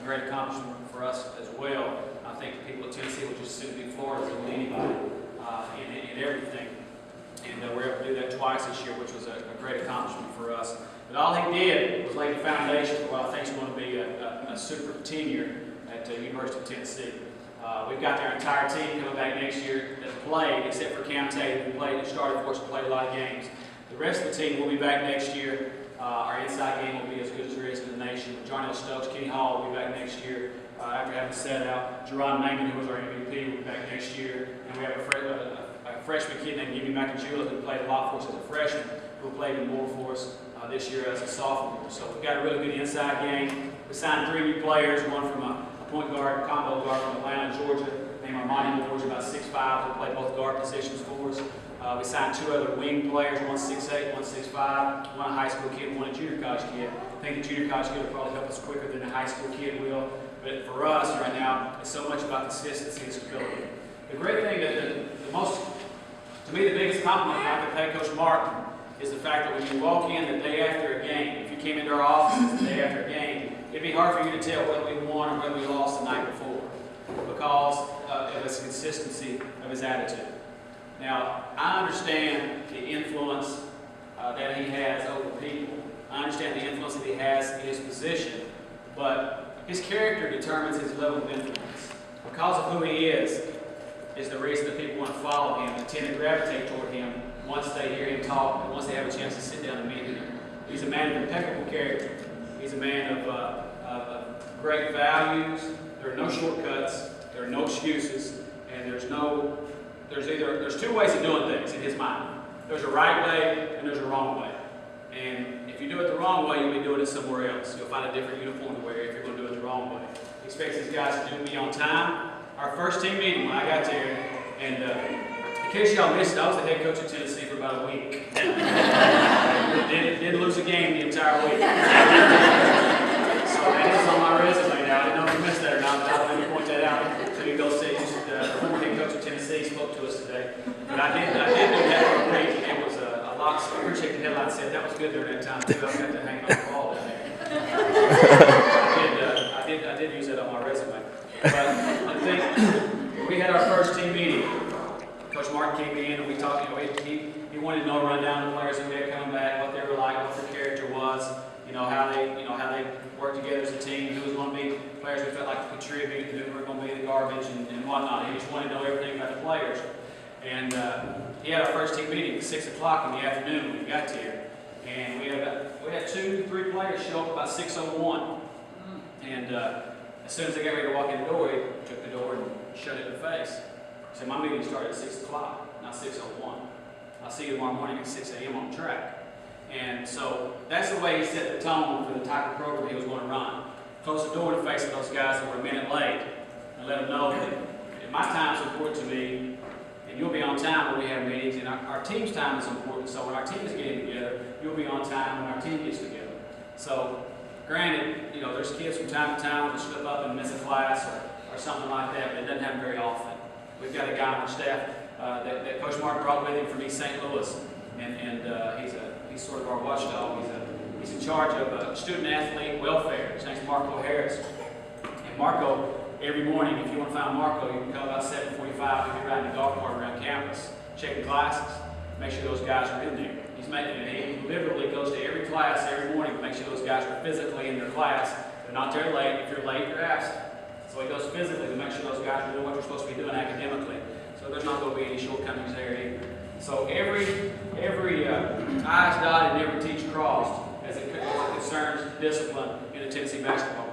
great accomplishment for us as well. I think the people of Tennessee will just soon be Florida than anybody in everything. And we're able to do that twice this year, which was a great accomplishment for us. But all he did was lay the foundation for what I think is going to be a super tenure at the University of Tennessee. We've got their entire team coming back next year that played, except for Cam Tate, who started for us and played a lot of games. The rest of the team will be back next year. Our inside game will be as good as there is in the nation. Jarnell Stokes, Kenny Hall will be back next year after having set out. Jerron Mangan, who was our MVP, will be back next year. And we have a freshman kid named Jimmy McAjula who played a lot for us as a freshman, who played even more for us this year as a sophomore. So we've got a really good inside game. We signed 3 new players, one from a point guard, combo guard from Atlanta, Georgia, named Armani Moore, about 6'5", who played both guard positions for us. We signed 2 other wing players, one 6'8", one 6'5", one a high school kid, one a junior college kid. I think the junior college kid will probably help us quicker than the high school kid will. But for us right now, it's so much about consistency and stability. The great thing to me, the biggest compliment I can pay Coach Martin is the fact that when you walk in the day after a game, if you came into our offices the day after a game, it'd be hard for you to tell whether we won or whether we lost the night before because of his consistency of his attitude. Now, I understand the influence that he has over people. I understand the influence that he has in his position, but his character determines his level of influence. Because of who he is the reason that people want to follow him and tend to gravitate toward him once they hear him talk and once they have a chance to sit down and meet him. He's a man of impeccable character. He's a man of great values. There are no shortcuts. There are no excuses, and there's 2 ways of doing things in his mind. There's a right way and there's a wrong way. And if you do it the wrong way, you'll be doing it somewhere else. You'll find a different uniform to wear if you're going to do it the wrong way. He expects these guys to be on time. Our first team meeting when I got there, and in case y'all missed it, I was the head coach of Tennessee for about a week. Didn't lose a game the entire week. So that is on my resume now. I didn't know if you missed that or not, but I'll let you point that out. So you go see the former head coach of Tennessee spoke to us today. But I did do that for a week, and it was a lot. So I appreciate the headline said that was good during that time too. I got to hang on the wall in there. I did use that on my resume. But I think we had our first team meeting. Coach Martin came in and we talked. He wanted to know, run down the players that we had coming back, what they were like, what their character was, how they worked together as a team, who was going to be players we felt like to contribute, who were going to be the garbage and whatnot. He just wanted to know everything about the players. And he had our first team meeting at 6 o'clock in the afternoon when we got here. And we had 2-3 players show up about 6:01. And as soon as they got ready to walk in the door, he took the door and shut it in the face. He said, my meeting started at 6 o'clock, not 6:01. I'll see you tomorrow morning at 6 a.m. on the track. And so that's the way he set the tone for the type of program he was going to run. Close the door in the face of those guys that were a minute late and let them know that my time is important to me, and you'll be on time when we have meetings, and our team's time is important. So when our team is getting together, you'll be on time when our team gets together. So granted, there's kids from time to time that slip up and miss a class or something like that, but it doesn't happen very often. We've got a guy on our staff that Coach Martin brought with him from East St. Louis, and he's sort of our watchdog. He's in charge of student athlete welfare. His name's Marco Harris. And Marco, every morning, if you want to find Marco, you can come about 7:45. He'll be riding the golf cart around campus, checking classes, make sure those guys are in there. He literally goes to every class every morning to make sure those guys are physically in their class. They're not there late. If you're late, you're absent. So he goes physically to make sure those guys are doing what they're supposed to be doing academically. So there's not going to be any shortcomings there either. So every I's dotted and every T's crossed as it concerns discipline in the Tennessee basketball